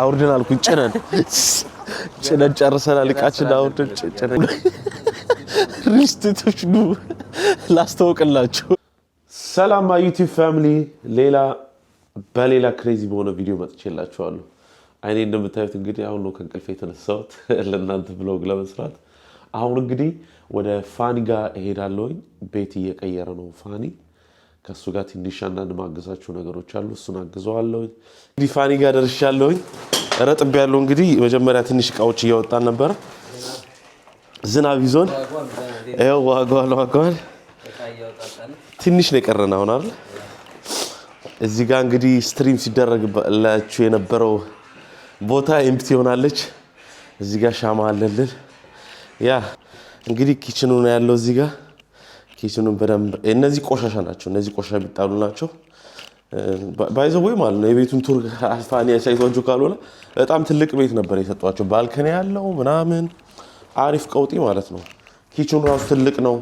አውርደን አልኩኝ ጭነን ጨርሰናል እቃችን አውርደን ጭነን ሪስቶች ነው ላስተዋውቅላችሁ ሰላም ዩቲዩብ ፋሚሊ በሌላ ክሬዚ በሆነ ቪዲዮ መጥቼላችኋለሁ አይኔ እንደምታዩት እንግዲህ አሁን ነው ከእንቅልፌ የተነሳሁት ለእናንተ ብሎግ ለመስራት አሁን እንግዲህ ወደ ፋኒ ጋር እሄዳለሁኝ ቤት እየቀየረ ነው ፋኒ ከሱ ጋር ትንሽ አንዳንድ ማገዛቸው ነገሮች አሉ እሱን አግዘዋለሁ እንግዲህ ፋኒ ጋር ደርሻለሁኝ ረጥብ ያለው እንግዲህ መጀመሪያ ትንሽ እቃዎች እያወጣን ነበር ዝናብ ይዞን አይው ዋጋዋል ትንሽ ነው የቀረና አሁን አይደል እዚህ ጋር እንግዲህ ስትሪም ሲደረግላችሁ የነበረው ቦታ ኤምፕቲ ሆናለች እዚህ ጋር ሻማ አለልን ያ እንግዲህ ኪችኑ ነው ያለው እዚህ ጋር ኪችኑን በደንብ እነዚህ ቆሻሻ ናቸው እነዚህ ቆሻሻ ቢጣሉ ናቸው ባይዘው ወይ ማለት ነው የቤቱን ቱር ፋኒ ያሳይቷችሁ ካልሆነ በጣም ትልቅ ቤት ነበር የሰጧቸው ባልከኒ ያለው ምናምን አሪፍ ቀውጢ ማለት ነው ኪችኑ ራሱ ትልቅ ነው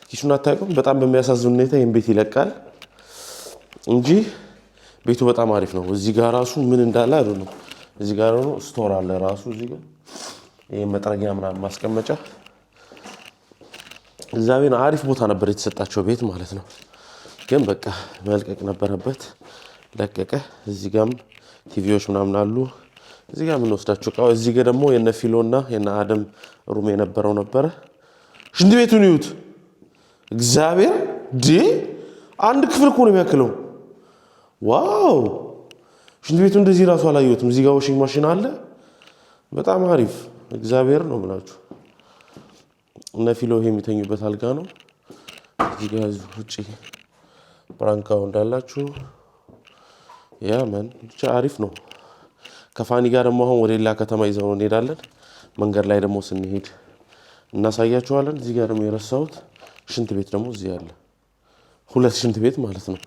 ኪችኑ አታውቁም በጣም በሚያሳዝን ሁኔታ ይሄን ቤት ይለቃል እንጂ ቤቱ በጣም አሪፍ ነው እዚህ ጋር ራሱ ምን እንዳለ አይደለም እዚህ ጋር ነው ስቶር አለ ራሱ እዚህ ጋር ይሄ መጥረጊያ ምናምን ማስቀመጫ እዛቤን አሪፍ ቦታ ነበር የተሰጣቸው ቤት ማለት ነው ግን በቃ መልቀቅ ነበረበት ለቀቀ እዚህ ጋርም ቲቪዎች ምናምን አሉ እዚህ ጋር ምን ወስዳቸው ቃው እዚህ ጋር ደግሞ የነ ፊሎና የነ አደም ሩም የነበረው ነበር ሽንት ቤቱን ይዩት እግዚአብሔር አንድ ክፍል እኮ ነው የሚያክለው ዋው ሽንት ቤቱ እንደዚህ ራሱ አላየሁትም እዚህ ጋር ዋሽንግ ማሽን አለ በጣም አሪፍ እግዚአብሔር ነው ማለት እና ፊሎ ይሄ የሚተኙበት አልጋ ነው እዚህ ጋር ውጪ ብራንካው እንዳላችሁ ያ ማን ብቻ አሪፍ ነው ከፋኒ ጋር ደግሞ አሁን ወደ ሌላ ከተማ ይዘው እንሄዳለን መንገድ ላይ ደግሞ ስንሄድ እናሳያችኋለን እዚህ ጋር ደግሞ የረሳሁት ሽንት ቤት ደግሞ እዚህ አለ ሁለት ሽንት ቤት ማለት ነው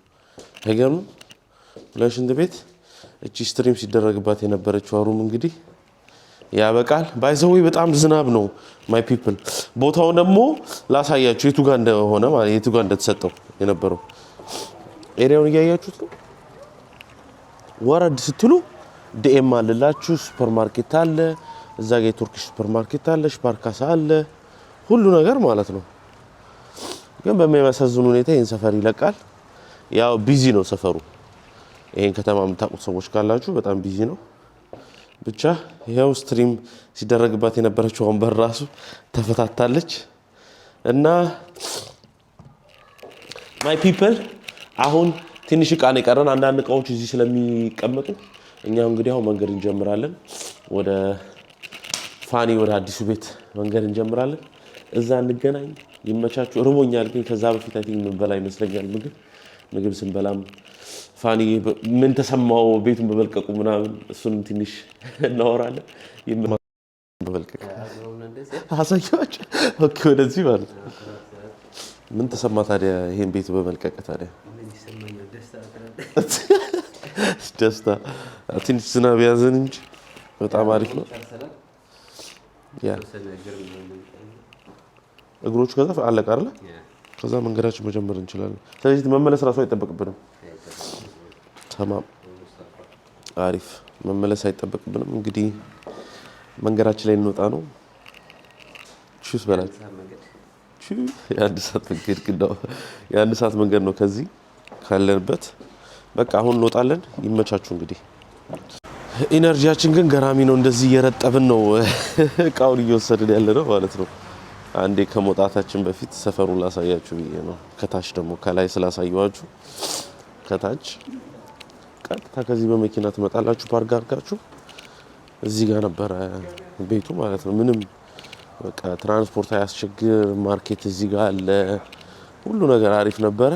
አይገርም ሁለት ሽንት ቤት እቺ ስትሪም ሲደረግባት የነበረችው ሩም እንግዲህ ያበቃል ባይዘው በጣም ዝናብ ነው ማይ ፒፕል ቦታው ደግሞ ላሳያችሁ የቱ ጋር እንደሆነ ማለት የቱ ጋር እንደተሰጠው የነበረው ኤሪያውን ያያችሁት ነው ወረድ ስትሉ ዲኤም አለላችሁ ሱፐርማርኬት አለ እዛ ጋር የቱርኪሽ ሱፐርማርኬት አለ ስፓርካሳ አለ ሁሉ ነገር ማለት ነው ግን በሚያሳዝን ሁኔታ ይሄን ሰፈር ይለቃል ያው ቢዚ ነው ሰፈሩ ይሄን ከተማ የምታውቁት ሰዎች ካላችሁ በጣም ቢዚ ነው ብቻ ይሄው ስትሪም ሲደረግባት የነበረችው ወንበር ራሱ ተፈታታለች እና ማይ ፒፕል አሁን ትንሽ ቃል የቀረን አንዳንድ እቃዎች እዚህ ስለሚቀመጡ እኛው እንግዲህ አሁን መንገድ እንጀምራለን ወደ ፋኒ ወደ አዲሱ ቤት መንገድ እንጀምራለን እዛ እንገናኝ ይመቻችሁ ርቦኛል ግን ከዛ በፊት አይ ቲንክ ምን በላ ይመስለኛል ምግብ ስንበላም ፋኒ ምን ተሰማው ቤቱን በመልቀቁ ምናምን እሱን ትንሽ እናወራለን በመልቀቅ አሳያች ኦኬ ወደዚህ ማለት ምን ተሰማ ታዲያ ይሄን ቤት በመልቀቅ ታዲያ ደስታ ትንሽ ዝናብ ያዘን እንጂ በጣም አሪፍ ነው ያ እግሮቹ ከዛ አለቀ አይደል ከዛ መንገዳችን መጀመር እንችላለን ስለዚህ መመለስ ራሱ አይጠበቅብንም ተማም አሪፍ መመለስ አይጠበቅብንም እንግዲህ መንገዳችን ላይ እንወጣ ነው ቹስ በላት የአንድ ሰዓት መንገድ ነው ከዚህ ካለንበት በቃ አሁን እንወጣለን ይመቻችሁ እንግዲህ ኢነርጂያችን ግን ገራሚ ነው እንደዚህ እየረጠብን ነው ቃውን እየወሰድን ያለ ነው ማለት ነው አንዴ ከመውጣታችን በፊት ሰፈሩን ላሳያችሁ ብዬ ነው ከታች ደግሞ ከላይ ስላሳየዋችሁ ከታች ቀጥታ ከዚህ በመኪና ትመጣላችሁ ፓርክ አድርጋችሁ እዚህ ጋር ነበር ቤቱ ማለት ነው ምንም በቃ ትራንስፖርት አያስቸግር ማርኬት እዚህ ጋር አለ ሁሉ ነገር አሪፍ ነበር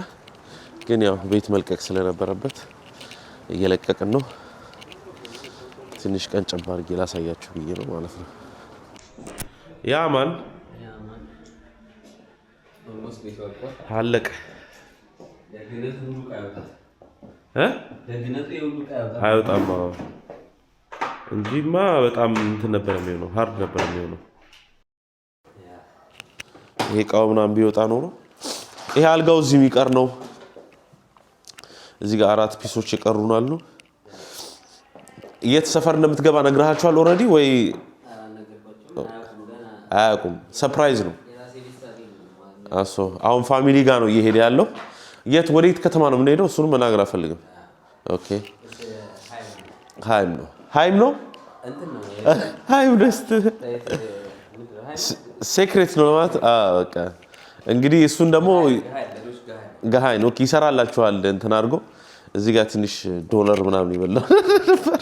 ግን ያው ቤት መልቀቅ ስለነበረበት እየለቀቅን ነው ትንሽ ቀን ጨምር አድርጌ ላሳያችሁ ብዬ ነው ማለት ነው ያ ማን አለቀ አይወጣም እንጂማ በጣም እንትን ነበር የሚሆነው ሃርድ ነበር የሚሆነው ይሄ ቃው ምናምን ቢወጣ ኖሮ ይሄ አልጋው እዚህ የሚቀር ነው እዚህ ጋር አራት ፒሶች ይቀሩናሉ የት ሰፈር እንደምትገባ ነግራችኋል ኦሬዲ ወይ አያውቁም? ሰርፕራይዝ ነው። አሶ አሁን ፋሚሊ ጋር ነው እየሄደ ያለው። የት ወዴት ከተማ ነው የምንሄደው? እሱንም መናገር አልፈልግም። ኦኬ ሃይም ነው ሃይም ደስት ሴክሬት ነው ማለት በቃ እንግዲህ እሱን ደግሞ ገሃይ ነው ይሰራላችኋል እንትን አድርጎ እዚህ ጋር ትንሽ ዶላር ምናምን ይበላል ነበር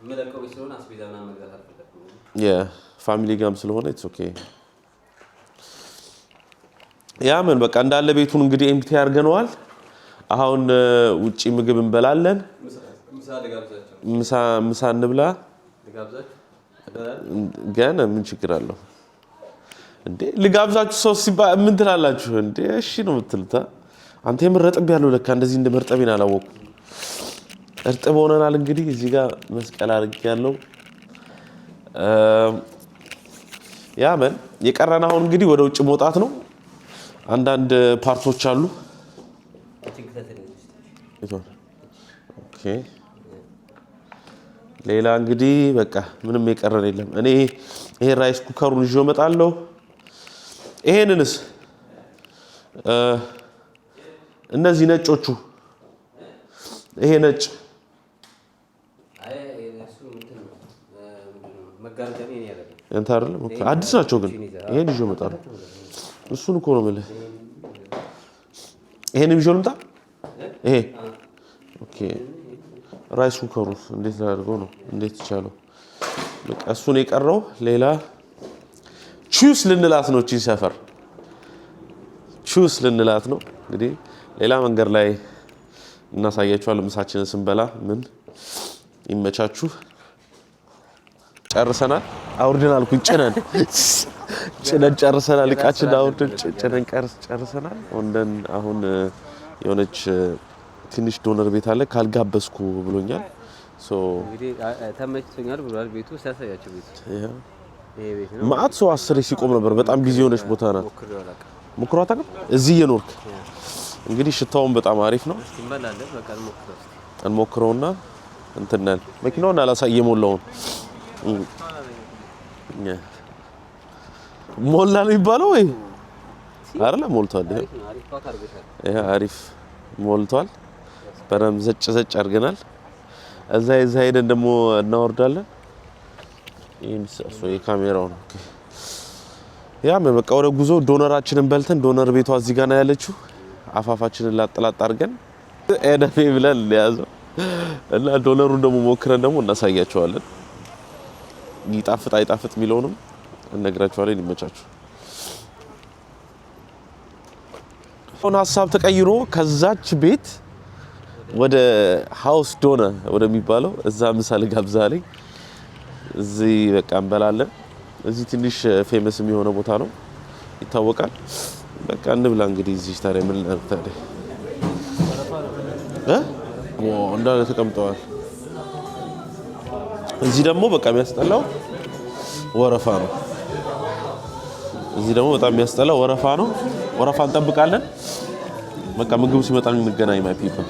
መለከው ስለሆነ አስቤዛና መግዛት አልፈለኩም ፋሚሊ ጋርም ስለሆነ ኢትስ ኦኬ ያምን በቃ እንዳለ ቤቱን እንግዲህ ኤምፕቲ አድርገነዋል አሁን ውጪ ምግብ እንበላለን ምሳ እንብላ ገና ምን ችግር አለው እንዴ ልጋብዛችሁ ሰው ሲባል ምን ትላላችሁ እንዴ እሺ ነው የምትሉታ አንተ የምረጥብ ያለው ለካ እንደዚህ እንደመርጠብኝ አላወኩም እርጥብ ሆነናል እንግዲህ እዚህ ጋር መስቀል አድርጌ ያለው ያመን የቀረና አሁን እንግዲህ ወደ ውጭ መውጣት ነው አንዳንድ ፓርቶች አሉ ኦኬ ሌላ እንግዲህ በቃ ምንም የቀረን የለም እኔ ይሄ ራይስ ኩከሩን ይዤ እመጣለሁ ይሄንንስ እነዚህ ነጮቹ ይሄ ነጭ እንት አይደለም ኦኬ አዲስ ናቸው ግን ይሄን ይዤ እመጣለሁ እሱን እኮ ነው ማለት ይሄን ይዤ ልምጣ ይሄ ኦኬ ራይስ ኩከሩ እንዴት ላድርገው ነው እንዴት ይቻላል በቃ እሱን የቀረው ሌላ ቹስ ልንላት ነው እቺ ሰፈር ቹስ ልንላት ነው እንግዲህ ሌላ መንገድ ላይ እናሳያችኋለን ምሳችንን ስንበላ ምን ይመቻችሁ ጨርሰናል አውርደናል ጭነን ጨርሰናል እቃችን አውርደን ጭነን ጨርሰናል ወንደን አሁን የሆነች ትንሽ ዶነር ቤት አለ ካልጋበስኩ ብሎኛል ሶ እንግዲህ ተመችቶኛል ብሏል ቤቱ ሲያሳያችሁ ቤቱ ይሄ ቤት ነው ማአት ሰው አስሬ ሲቆም ነበር በጣም ቢዚ ሆነች ቦታ ናት ሙክሯታ ግን እዚህ የኖርክ እንግዲህ ሽታውን በጣም አሪፍ ነው እንበላለን በቃ እንሞክረውና እንትናል መኪናውን አላሳየ ሞላውን ሞላ ነው ይባለው ወይ አይደለ ሞልቷል ይሄ አሪፍ ሞልቷል በረም ዘጭ አድርገናል እዛ ሄደን ደግሞ እናወርዳለን ይሄን ሰሶ የካሜራው ነው ያ በቃ ወደ ጉዞ ዶነራችንን በልተን ዶነር ቤቷ እዚህ ጋር ነው ያለችው አፋፋችንን ላጥላጥ አድርገን ኤደፌ ብለን ያዘው እና ዶነሩን ደግሞ ሞክረን ደግሞ እናሳያቸዋለን ይጣፍጥ አይጣፍጥ ሚለውንም እነግራችኋለን ይመቻችሁ አሁን ሐሳብ ተቀይሮ ከዛች ቤት ወደ ሃውስ ዶነ ወደሚባለው እዛ ምሳሌ ጋብዛለኝ እዚህ በቃ እንበላለን እዚህ ትንሽ ፌመስ የሚሆነ ቦታ ነው ይታወቃል በቃ እንብላ እንግዲህ እዚህ ታዲያ ምን ታዲያ እንዳለ ተቀምጠዋል እዚህ ደግሞ በቃ የሚያስጠላው ወረፋ ነው እዚህ ደግሞ በጣም የሚያስጠላው ወረፋ ነው ወረፋ እንጠብቃለን በቃ ምግቡ ሲመጣ እንገናኝ ማይ ፒፕል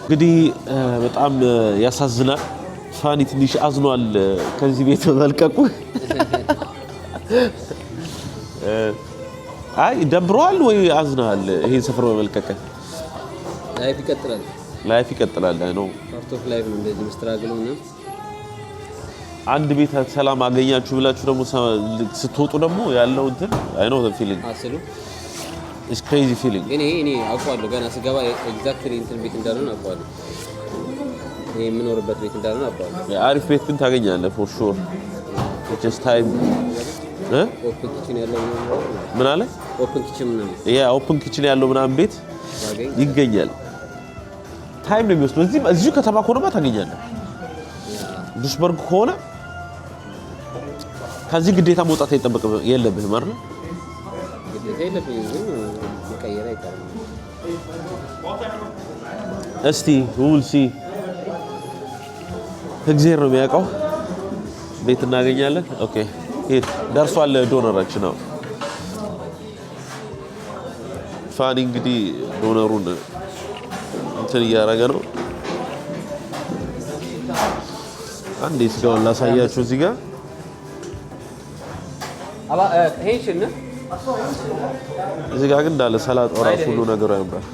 እንግዲህ በጣም ያሳዝናል ፋኒ ትንሽ አዝኗል ከዚህ ቤት መልቀቁ አይ ደብሯል ወይ አዝናል ይሄን ሰፈር በመልቀቅ ላይፍ ይቀጥላል ነው ፓርት ኦፍ ላይፍ ነው እንደዚህ መስተራግሉ ነው አንድ ቤት ሰላም አገኛችሁ ብላችሁ ደግሞ ስትወጡ ደግሞ ያለው እንትን አይ ኖ ዘ ፊሊንግ አስሉ ኢትስ ክሬዚ ፊሊንግ እኔ አውቀዋለሁ ገና ስገባ ኤግዛክትሊ እንትን ቤት እንዳልሆነ አውቀዋለሁ ይሄ የምኖርበት ቤት እንዳልሆነ አውቀዋለሁ አሪፍ ቤት ግን ታገኛለህ ፎር ሹር ጀስት ታይም ኦፕን ኪችን ያለው ምን አለ ኦፕን ኪችን ነው ኦፕን ኪችን ያለው ምናምን ቤት ይገኛል ታይም ነው የሚወስደው እዚሁ ከተማ ከሆነማ ታገኛለህ ዱስበርግ ከሆነ ከዚህ ግዴታ መውጣት አይጠበቅም የለብህም አይደል ግዴታ የለብህም መቀየር አይቻልም እስቲ we'll see እግዚአብሔር ነው የሚያውቀው ቤት እናገኛለን ኦኬ ሄድ ደርሷል ዶነራችን ነው ፋኒ እንግዲህ ዶነሩን እንትን እያደረገ ነው አንዴ ስጋውን ላሳያችሁ እዚህ ጋር አባ ሄንሽን እዚህ ጋር ግን እንዳለ ሰላጣው ራሱ ሁሉ ነገር አይባል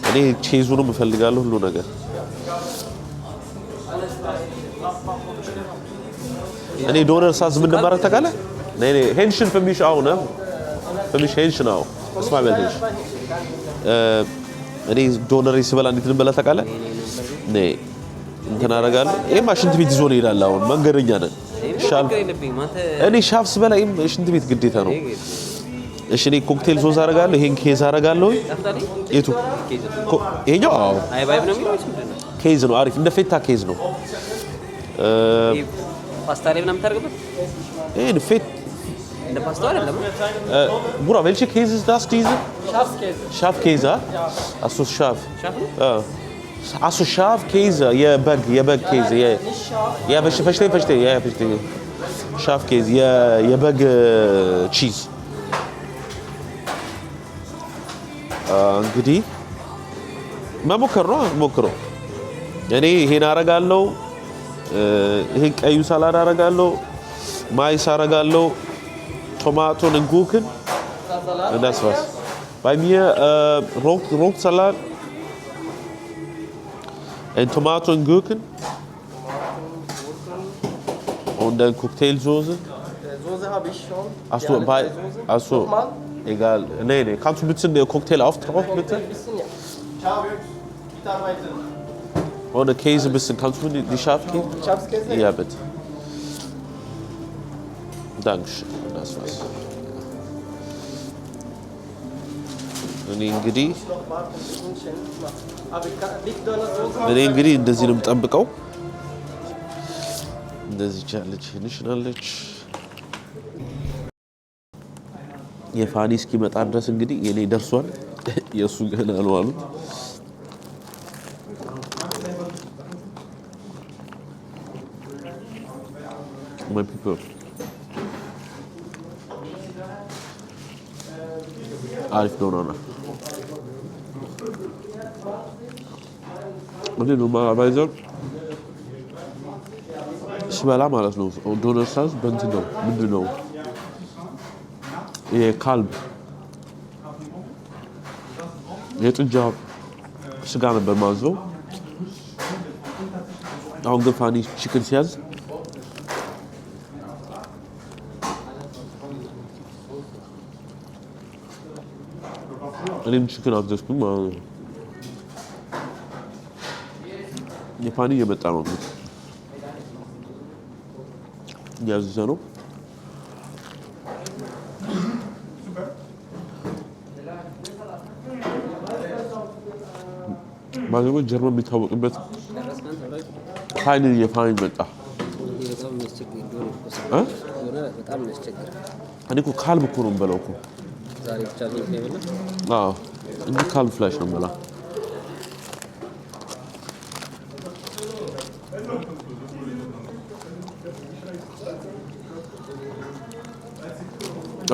እኔ ቺዙንም እፈልጋለሁ ሁሉ ነገር እኔ ዶነር ሳዝ ምን እንደማረግ ታውቃለህ ነይ ሄንሽን für mich auch ne für mich ሄንሽን auch اسمع بالهيش እኔ ዶነር ይስበላ እንዴት እንደበላ ታውቃለህ ነይ እንትን አደርጋለሁ ይሄማ ሽንት ቤት ይዞ ይላል አሁን መንገደኛ ነን እኔ ሻፍ ስበላ ሽንት ቤት ግዴታ ነው እሺ እኔ ኮክቴል ሶስ አደርጋለሁ ይሄን ኬዝ አደርጋለሁ የቱ ይሄኛው አዎ አይ ቫይብ ነው የሚለው ምንድነው ኬዝ ነው አሪፍ እንደ ፌታ ኬዝ ነው ፓስታ ላይ ምናምን ታደርግበት ይሄ ፌት እንደ ፓስታ አይደለም Bruder, welche Käse ist das, diese? Schafskäse. Schafkäse? Achso, Schaf. Schaf? Ja. Achso, Schafkäse, ja, Bergkäse, ja. Ja, verstehe, ja, verstehe. Schafkäse, ja, Berg Cheese. እንግዲህ መሞከር ነው ሞክረው እኔ ይሄን አረጋለሁ ይሄን ቀዩ ሳላድ አረጋለሁ ማይስ አረጋለሁ Tomaten und Gurken. Und das war's. Bei mir Rotsalat, Tomaten und Gurken. Und dann Cocktailsoße. Soße habe ich schon. Achso, egal. Nee. Kannst du ein bisschen den Cocktail auftragen, bitte? Ein bisschen, ja. Ciao, mitarbeiten. Und der Käse ein bisschen. Kannst du mir die Schafkäse? Schafskäse? Ja, bitte. Dankeschön. Das war's. እኔ እንግዲህ እንደዚህ ነው የምጠብቀው እንደዚህ ቻለች ንሽናለች የፋኒ እስኪመጣ ድረስ እንግዲህ የኔ ደርሷል የሱ ገና ነው አሉ my people አሪፍ ነው እኔ ኖርማላይዘ ስበላ ማለት ነው ዶነር ሳዝ በእንትን ነው ምንድን ነው የካልብ የጥጃ ስጋ ነበር ማዘው አሁን ግን ፋኒ ቺክን ሲያዝ እኔም ቺክን አዘዝኩኝ ማለት ነው የፋኒ እየመጣ ነው ያዘዘ ነው ማለት ነው ጀርመን የሚታወቅበት ፋኒ የፋኒ መጣ እኔ እኮ ካልብ እኮ ነው የምበላው እኮ ዛሬ ብቻ ነው የሚበላው አዎ እንዲህ ካልብ ፍላሽ ነው የምበላው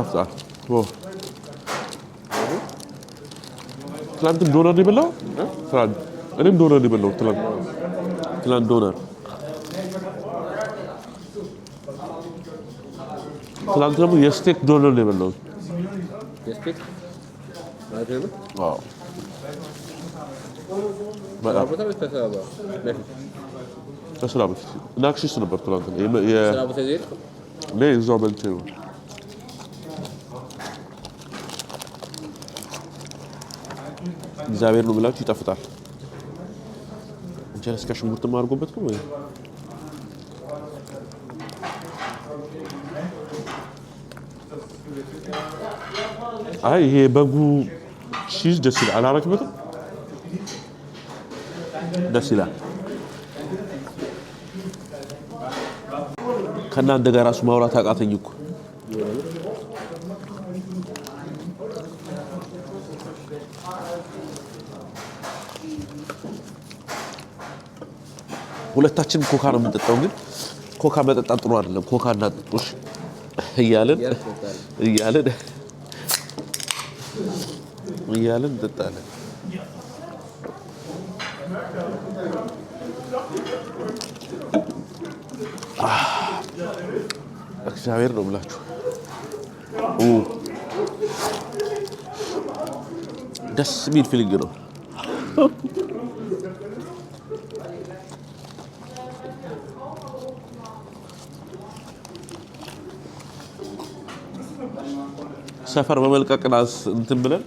After. Wow. ትላንትም ዶነር ነው የበላው? እኔም ዶነር ነው የበላው ትላንት ዶነር ትላንት ደግሞ የስቴክ ዶነር ነው የበላው የስቴክ ማለት ነው? አዎ በጣም ከስራ በፊት ናክሽስ ነበር ትላንት ስራ ቦታ ሄድ ላይ እዛው በልቼ ነው እግዚአብሔር ነው ብላችሁ ይጣፍጣል እንጀራ እስከ ሽንኩርትም አድርጎበት ነው ወይ አይ ይሄ በጉ ቺዝ ደስ ይላል አላረክበትም ደስ ይላል ከእናንተ ጋር ራሱ ማውራት አቃተኝ እኮ ሁለታችን ኮካ ነው የምንጠጣው ግን ኮካ መጠጣት ጥሩ አይደለም ኮካ እናጥጡሽ እያለን እንጠጣለን እግዚአብሔር ነው ብላችሁ ደስ የሚል ፊሊንግ ነው። ሰፈር በመልቀቅና እንትን ብለን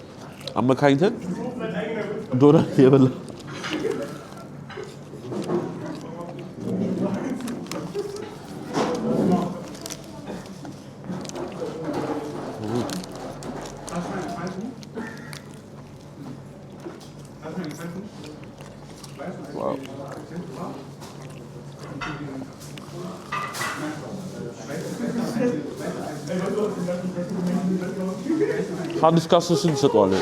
አመካኝተን ዶላር የበላ ሀዲስ ካስስን ሰጧል።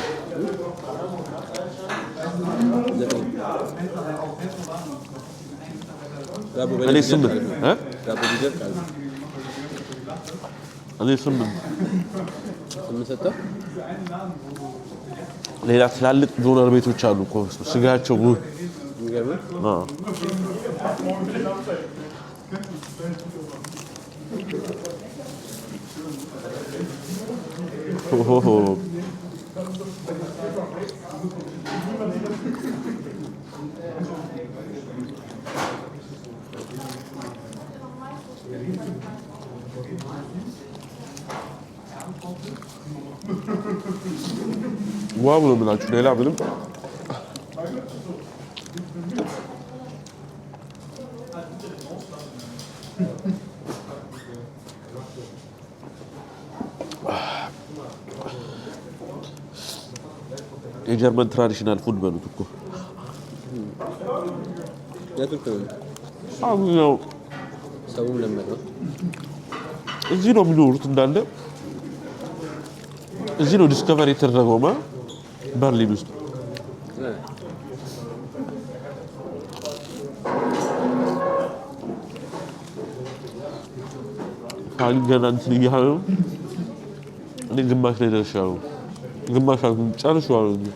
እኔ ስምንት ሌላ ትላልቅ ዶነር ቤቶች አሉ እኮ ስጋቸው ዋው ነው የምላችሁ ሌላ ምንም የጀርመን ትራዲሽናል ፉድ በሉት እኮ ነው። ሰውም ለመደው እዚህ ነው የሚኖሩት እንዳለ እዚህ ነው ዲስከቨሪ የተደረገው በርሊን ውስጥ ገና እንትን እያለ ነው። እኔ ግማሽ ላይ ደርሻለሁ። ግማሽ ጨርሼዋለሁ እንጂ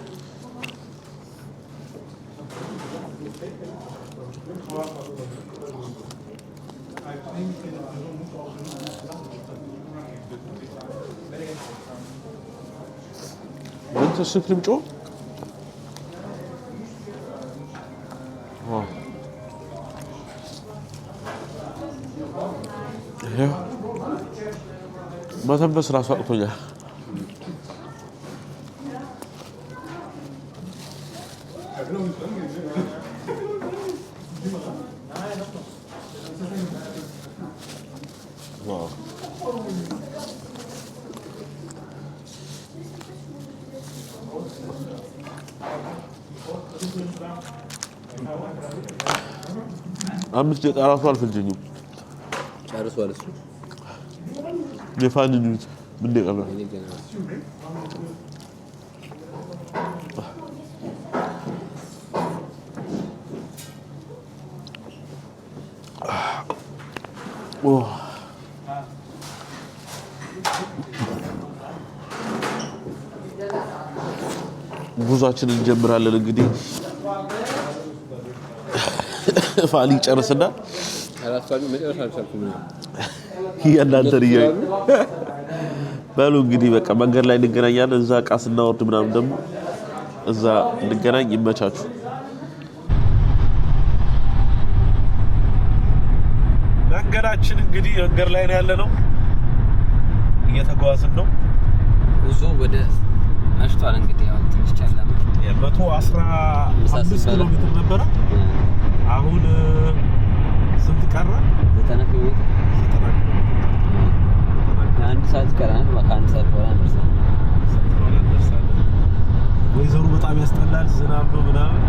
ስክሪም ጮ መተንፈስ ራሱ አቅቶኛል። አምስት ደቂቃ ራሱ አልፈጀኝም። ጨርሷል እሱ የፋንኙት ምን ደቂቃ ነው? ጉዟችንን እንጀምራለን እንግዲህ ፋሊ ጨርስና አላስፋሉ መጨረሻ አልቻልኩም። ያንዳንተን ይያዩ በሉ እንግዲህ በቃ መንገድ ላይ እንገናኛለን። እዛ ዕቃ ስናወርድ ምናምን ደግሞ እዛ እንገናኝ። ይመቻችሁ። መንገዳችን እንግዲህ መንገድ ላይ ነው ያለነው፣ እየተጓዝን ነው። ጉዞ ወደ መሽቷል እንግዲህ ያው ትንሽ ጨለማ 115 ኪሎ ሜትር ነበረ። አሁን ስንት ቀረ? 90 ኪሎ ሜትር። አንድ ሰዓት ቀረን። በቃ1 ሰዓት በኋላ እንደርሳለን። ወይዘሩ በጣም ያስጠላል። ዝናብ ነው ምናምን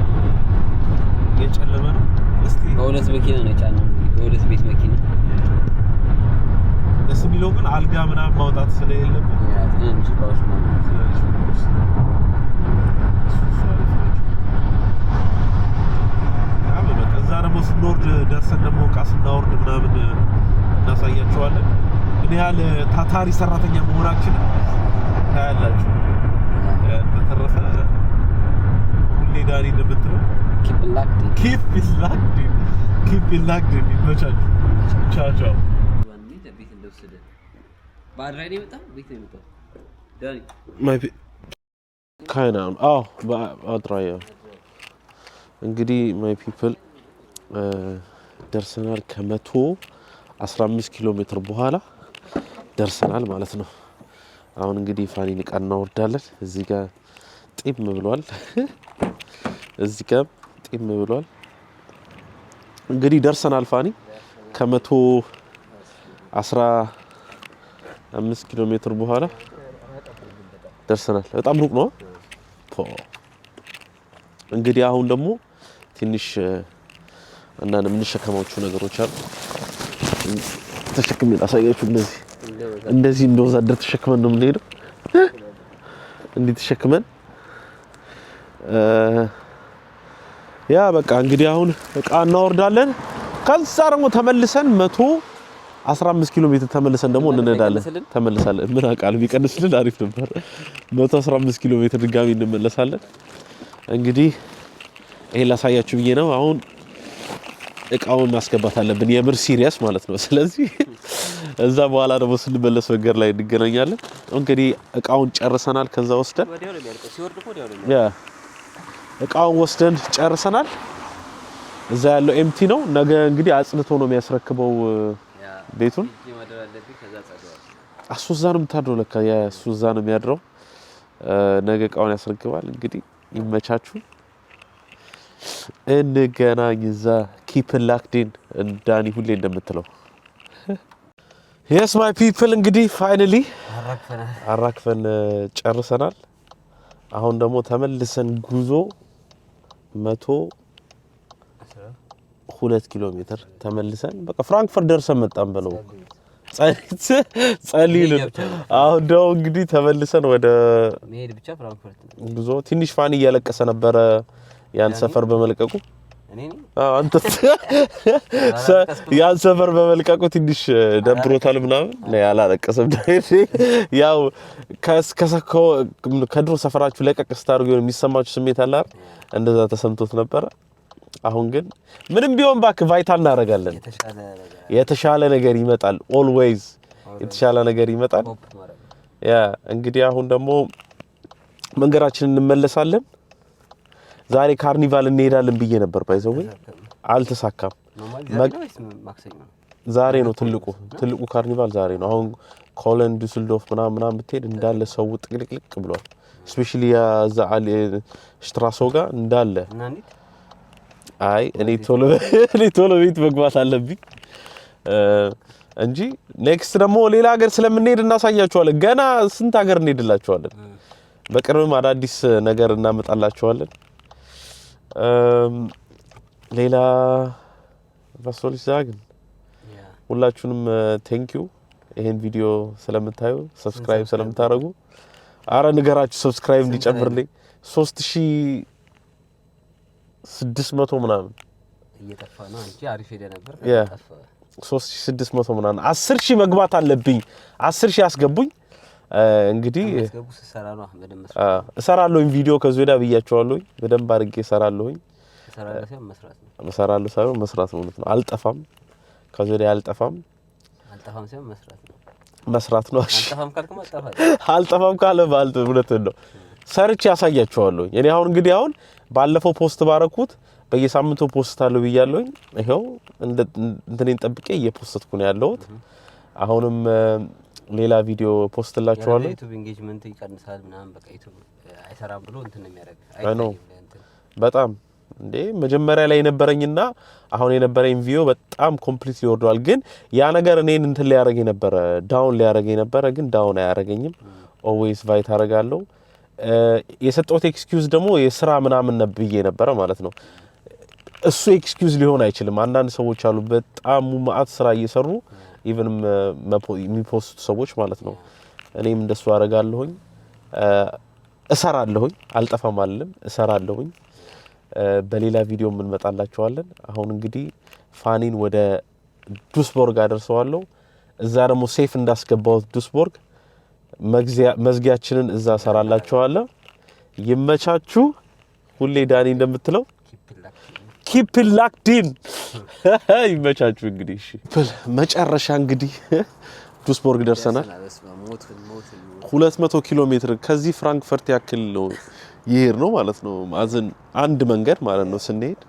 እየጨለመ ነው። እስቲ በሁለት መኪና ነው የጫነው። በሁለት ቤት መኪና ደስ የሚለው ግን አልጋ ምናምን ማውጣት ስለሌለበት ትንሽ እቃዎች ምናምን ከዛ ደግሞ ስንወርድ ደርሰን ደግሞ ዕቃ ስናወርድ ምናምን እናሳያቸዋለን። ምን ያህል ታታሪ ሰራተኛ መሆናችንን ታያላችሁ። በተረፈ ሁሌ ዳኒ እንደምትለው ኪፕ ላክድ ይመቻችሁ። ቻው ቻው። ባድራይ ነው የመጣው ቤት ነው የመጣው ዳኒ kind of ባድራይ እንግዲህ my people ደርሰናል ከ115 ኪሎ ሜትር በኋላ ደርሰናል ማለት ነው። አሁን እንግዲህ ፋኒን ዕቃ እናወርዳለን። እዚህ ጋር ጢም ብሏል። እዚህ ጋር ጢም ብሏል። እንግዲህ ደርሰናል ፋኒ ከ115 ኪሎ ሜትር በኋላ ደርሰናል። በጣም ሩቅ ነው። እንግዲህ አሁን ደግሞ ትንሽ አንዳንድ የምንሸከማቸው ነገሮች አሉ። ተሸክሜ ላሳያችሁ። እንደዚህ እንደወዛደር ተሸክመን ነው የምንሄደው። እንዴት ተሸክመን ያ በቃ እንግዲህ አሁን ዕቃ እናወርዳለን። ከዛ ደግሞ ተመልሰን 115 ኪሎ ሜትር ተመልሰን ደግሞ እንነዳለን። ተመልሳለን። ምን አቃል ቢቀንስልን አሪፍ ነበር። 115 ኪሎ ሜትር ድጋሚ እንመለሳለን። እንግዲህ ይሄ ላሳያችሁ ብዬ ነው። አሁን ዕቃውን ማስገባት አለብን። የምር ሲሪየስ ማለት ነው። ስለዚህ እዛ በኋላ ደግሞ ስንመለስ መንገድ ላይ እንገናኛለን። እንግዲህ ዕቃውን ጨርሰናል። ከዛ ወስደን ዕቃውን ወስደን ጨርሰናል። እዛ ያለው ኤምቲ ነው። ነገ እንግዲህ አጽድቶ ነው የሚያስረክበው ቤቱን። እሱ እዛ ነው የምታድረው። ለካ እሱ እዛ ነው የሚያድረው። ነገ ዕቃውን ያስረክባል። እንግዲህ ይመቻችሁ። እንገናኝ እዛ። ኪፕ ላክዲን ዳኒ ሁሌ እንደምትለው yes my people እንግዲህ ፋይናሊ አራክፈን ጨርሰናል። አሁን ደግሞ ተመልሰን ጉዞ 102 ኪሎ ሜትር ተመልሰን በቃ ፍራንክፈርት ደርሰን መጣን በለው ጸሊል። አሁን ደግሞ እንግዲህ ተመልሰን ወደ መሄድ ብቻ ፍራንክፈርት ጉዞ። ትንሽ ፋኒ እያለቀሰ ነበረ ያን ሰፈር በመልቀቁ። አንተ ያን ሰፈር በመልቀቁ ትንሽ ደብሮታል ምናምን ነው ያላለቀሰም። ያው ከድሮ ሰፈራችሁ ለቀቅ ስታርጉ የሚሰማችሁ ስሜት አለ አይደል? እንደዛ ተሰምቶት ነበር። አሁን ግን ምንም ቢሆን ባክ ቫይታል እናደርጋለን። የተሻለ ነገር ይመጣል። ኦልዌይዝ የተሻለ ነገር ይመጣል። ያ እንግዲህ አሁን ደግሞ መንገራችንን እንመለሳለን። ዛሬ ካርኒቫል እንሄዳለን ብዬ ነበር ባይዘው አልተሳካም። ዛሬ ነው ትልቁ ካርኒቫል ዛሬ ነው። አሁን ኮለን ዱስልዶፍ ምናምን ብትሄድ እንዳለ ሰው ጥቅልቅልቅ ብሏል። ስፔሻሊ ያዛ አለ ስትራሶ ጋር እንዳለ አይ እኔ ቶሎ ቤት መግባት አለብኝ እንጂ ኔክስት ደግሞ ሌላ ሀገር ስለምንሄድ እናሳያችኋለን። ገና ስንት ሀገር እንሄድላችኋለን። በቅርብም አዳዲስ ነገር እናመጣላችኋለን። ሌላ ቫሶሊስ ዛግን ሁላችሁንም ቴንኪዩ ይሄን ቪዲዮ ስለምታዩ ሰብስክራይብ ስለምታደርጉ። አረ ንገራችሁ ሰብስክራይብ እንዲጨምርልኝ 3600 ምናምን እየጠፋ ነው እንጂ አሪፍ ሄደ ነበር። 3600 ምናምን 10000 መግባት አለብኝ። 10000 አስገቡኝ። እንግዲህ እሰራለሁኝ ቪዲዮ ከዚህ ወዲያ ብያቸዋለሁኝ። በደንብ አድርጌ እሰራለሁኝ። እሰራለሁ ሳይሆን መስራት ማለት ነው። አልጠፋም። ከዚህ ወዲያ አልጠፋም ሳይሆን መስራት ነው። እሺ አልጠፋም ካለ ማለት እውነት ነው። ሰርቼ ያሳያቸዋለሁኝ። እኔ አሁን እንግዲህ ባለፈው ፖስት ባረኩት በየሳምንቱ ፖስት አለው ብያለሁኝ። ይሄው እንትኔን ጠብቄ እየፖስትኩ ነው ያለሁት። አሁንም ሌላ ቪዲዮ ፖስት ላችኋለሁ። ዩቲዩብ ኢንጌጅመንት ይቀንሳል ምናምን በቃ ዩቲዩብ አይሰራም ብሎ እንትን ነው የሚያደርግ። አይ ነው በጣም እንዴ መጀመሪያ ላይ የነበረኝና አሁን የነበረኝ ቪዲዮ በጣም ኮምፕሊትሊ ወርዷል። ግን ያ ነገር እኔን እንትን ላይ ያደርገኝ ነበር፣ ዳውን ላይ ያደርገኝ ነበር። ግን ዳውን አያደርገኝም። ኦልዌይስ ቫይት አደርጋለሁ። የሰጠሁት ኤክስኪውዝ ደግሞ የስራ ምናምን ነብዬ ነበር ማለት ነው። እሱ ኤክስኪውዝ ሊሆን አይችልም። አንዳንድ ሰዎች አሉ በጣም ማአት ስራ እየሰሩ ኢቭን የሚፖስቱ ሰዎች ማለት ነው። እኔም እንደሱ አደርጋለሁኝ፣ እሰራለሁኝ። አልጠፋም አይደለም፣ እሰራለሁኝ። በሌላ ቪዲዮ እንመጣላችኋለን። አሁን እንግዲህ ፋኒን ወደ ዱስቦርግ አደርሰዋለሁ። እዛ ደግሞ ሴፍ እንዳስገባውት ዱስቦርግ መዝጊያችንን እዛ ሰራላችኋለሁ። ይመቻችሁ። ሁሌ ዳኒ እንደምትለው ኪፕ ላክዲን ይመቻችሁ። እንግዲህ እሺ መጨረሻ እንግዲህ ዱስቦርግ ደርሰናል። 200 ኪሎ ሜትር ከዚህ ፍራንክፈርት ያክል ነው ይሄር ነው ማለት ነው። ማዘን አንድ መንገድ ማለት ነው ስንሄድ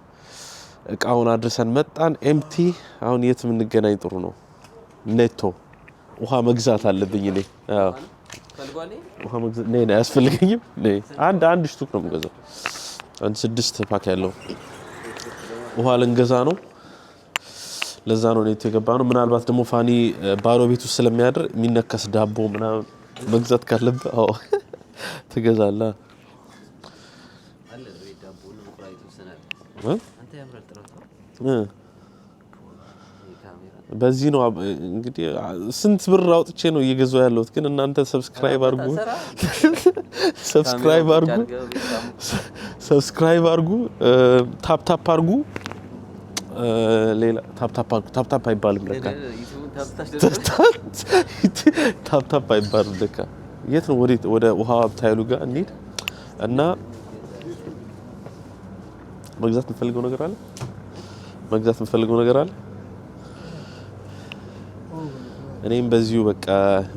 እቃውን አድርሰን መጣን። ኤምቲ አሁን የት ምንገናኝ ጥሩ ነው? ኔቶ ውሃ መግዛት አለብኝ እኔ። አዎ ውሃ መግዛት ነኝ አያስፈልገኝም። ነኝ አንድ ሽቱክ ነው የምገዛው። አንድ 6 ፓክ ያለው ውሃ ልንገዛ ነው። ለዛ ነው ኔቶ የገባ ነው። ምናልባት ደግሞ ፋኒ ባሮ ቤት ውስጥ ስለሚያድር የሚነከስ ዳቦ ምናምን መግዛት ካለብህ አዎ ትገዛለህ። በዚህ ነው እንግዲህ ስንት ብር አውጥቼ ነው እየገዛው ያለሁት። ግን እናንተ ሰብስክራይብ አድርጉ ታፕ አድርጉ። ሌላ ታፕ አይባልም ለካ ታፕ አይባልም ለካ። የት ነው ወደ ውሃ ታይሉ ጋር እንሂድ እና መግዛት የምፈልገው ነገር አለ። እኔም በዚሁ በቃ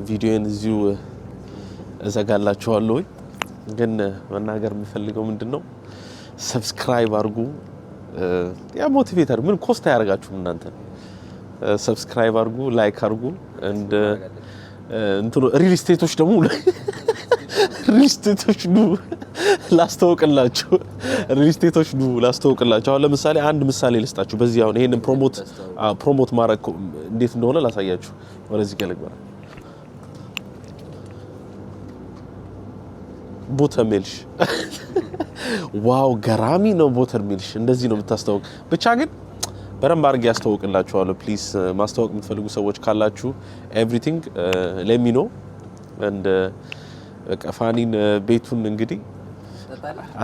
ቪዲዮን እዚሁ እዘጋላችኋለሁ። ግን መናገር የምፈልገው ምንድነው ሰብስክራይብ አድርጉ። ያ ሞቲቬት አድርጉ። ምን ኮስት ያደርጋችሁ እናንተ ሰብስክራይብ አድርጉ፣ ላይክ አድርጉ። እንደ እንትኑ ሪል ስቴቶች ደግሞ ላስተዋውቅላችሁ። አሁን ለምሳሌ አንድ ምሳሌ ልስጣችሁ። በዚህ አሁን ይሄንን ፕሮሞት ማድረግ እንዴት እንደሆነ ላሳያችሁ። ወደዚህ ገለግባ ቦተርሜልሽ ዋው ገራሚ ነው። ቦተርሜልሽ እንደዚህ ነው የምታስተዋውቅ። ብቻ ግን በደንብ አድርጌ ያስተዋውቅላችኋለሁ። ፕሊዝ ማስተዋወቅ የምትፈልጉ ሰዎች ካላችሁ ኤቭሪቲንግ ሌት ሚ ኖ እንደ በቃ ፋኒን ቤቱን እንግዲህ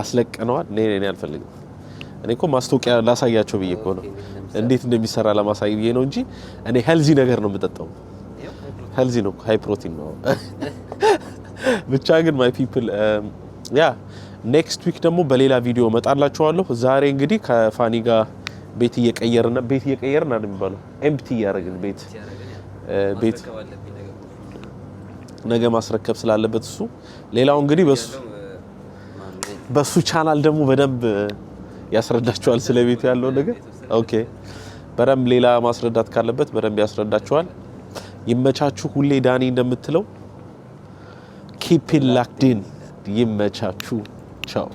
አስለቀነዋል። እኔ አልፈልግም። እኔ እኮ ማስተዋወቂያ ላሳያቸው ብዬ እኮ ነው እንዴት እንደሚሰራ ለማሳይ ብዬ ነው እንጂ እኔ ሄልዚ ነገር ነው የምጠጣው። ሄልዚ ነው፣ ሃይ ፕሮቲን ነው። ብቻ ግን ማይ ፒፕል ያ ኔክስት ዊክ ደግሞ በሌላ ቪዲዮ መጣላችኋለሁ። ዛሬ እንግዲህ ከፋኒ ጋር ቤት እየቀየርን አይደል የሚባለው ኤምፕቲ እያደረግን ቤት ነገ ማስረከብ ስላለበት እሱ ሌላው እንግዲህ በሱ ቻናል ደግሞ በደንብ ያስረዳቸዋል ስለ ቤቱ ያለው ነገር። ኦኬ በደንብ ሌላ ማስረዳት ካለበት በደንብ ያስረዳቸዋል። ይመቻችሁ። ሁሌ ዳኒ እንደምትለው ኪፕ ኢት ላክድ ኢን። ይመቻችሁ። ቻው